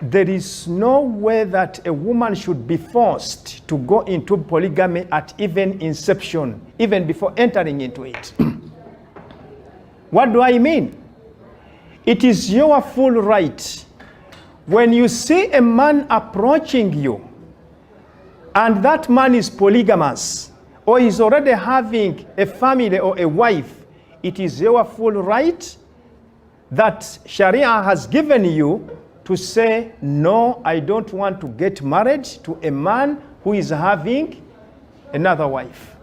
there is no way that a woman should be forced to go into polygamy at even inception, even before entering into it. What do I mean? It is your full right. When you see a man approaching you, and that man is polygamous, or is already having a family or a wife, it is your full right that Sharia has given you to say, no, I don't want to get married to a man who is having another wife.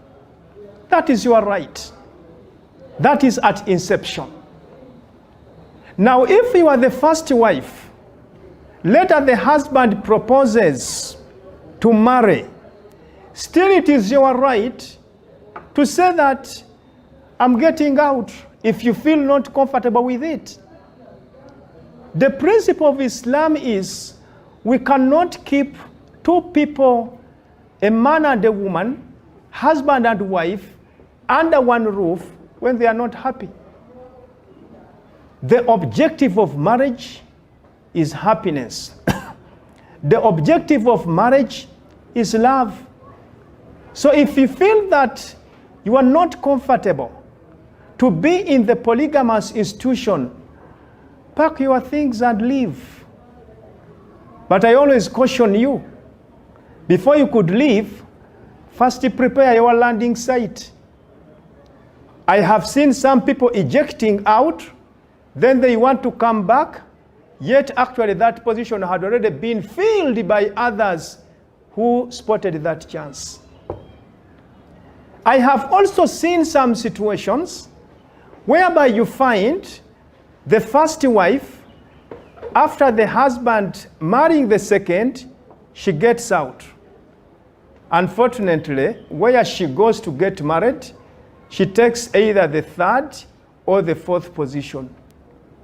That is your right. That is at inception. Now, if you are the first wife, later the husband proposes to marry, still it is your right to say that I'm getting out if you feel not comfortable with it. The principle of Islam is we cannot keep two people, a man and a woman, husband and wife, under one roof when they are not happy. The objective of marriage is happiness. The objective of marriage is love. So if you feel that you are not comfortable to be in the polygamous institution, pack your things and leave. But I always caution you, before you could leave, first prepare your landing site. I have seen some people ejecting out, then they want to come back, yet actually that position had already been filled by others who spotted that chance. I have also seen some situations whereby you find the first wife, after the husband marrying the second, she gets out. Unfortunately, where she goes to get married, she takes either the third or the fourth position.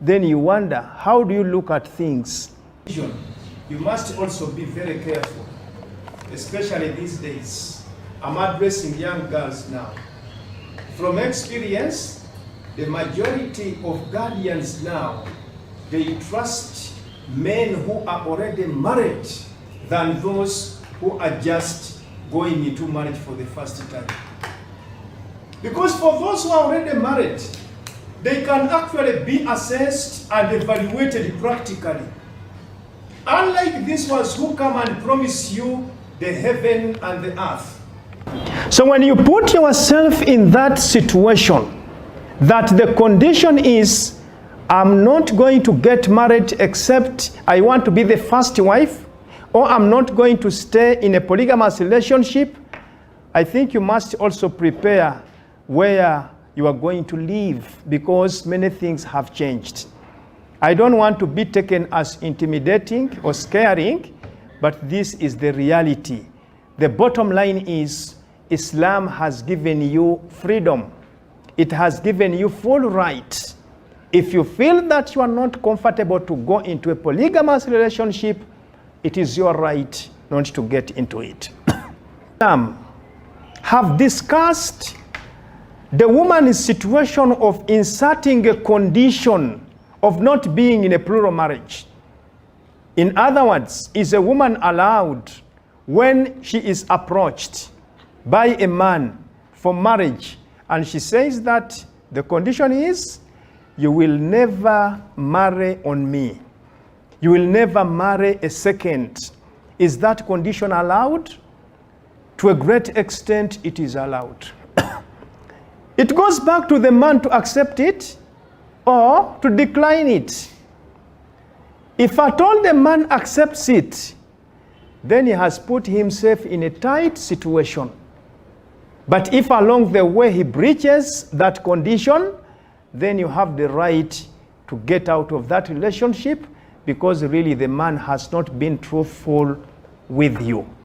Then you wonder, how do you look at things? You must also be very careful, especially these days. I'm addressing young girls now. From experience, the majority of guardians now, they trust men who are already married than those who are just going into marriage for the first time. Because for those who are already married, they can actually be assessed and evaluated practically. Unlike these ones who come and promise you the heaven and the earth. So when you put yourself in that situation, that the condition is, I'm not going to get married except I want to be the first wife, or I'm not going to stay in a polygamous relationship, I think you must also prepare where you are going to live, because many things have changed. I don't want to be taken as intimidating or scaring, but this is the reality. The bottom line is, Islam has given you freedom. It has given you full right. If you feel that you are not comfortable to go into a polygamous relationship, it is your right not to get into it. Have discussed the woman's situation of inserting a condition of not being in a plural marriage. In other words, is a woman allowed, when she is approached by a man for marriage, and she says that the condition is, you will never marry on me. You will never marry a second. Is that condition allowed? To a great extent, it is allowed. It goes back to the man to accept it or to decline it. If at all the man accepts it, then he has put himself in a tight situation. But if along the way he breaches that condition, then you have the right to get out of that relationship, because really the man has not been truthful with you.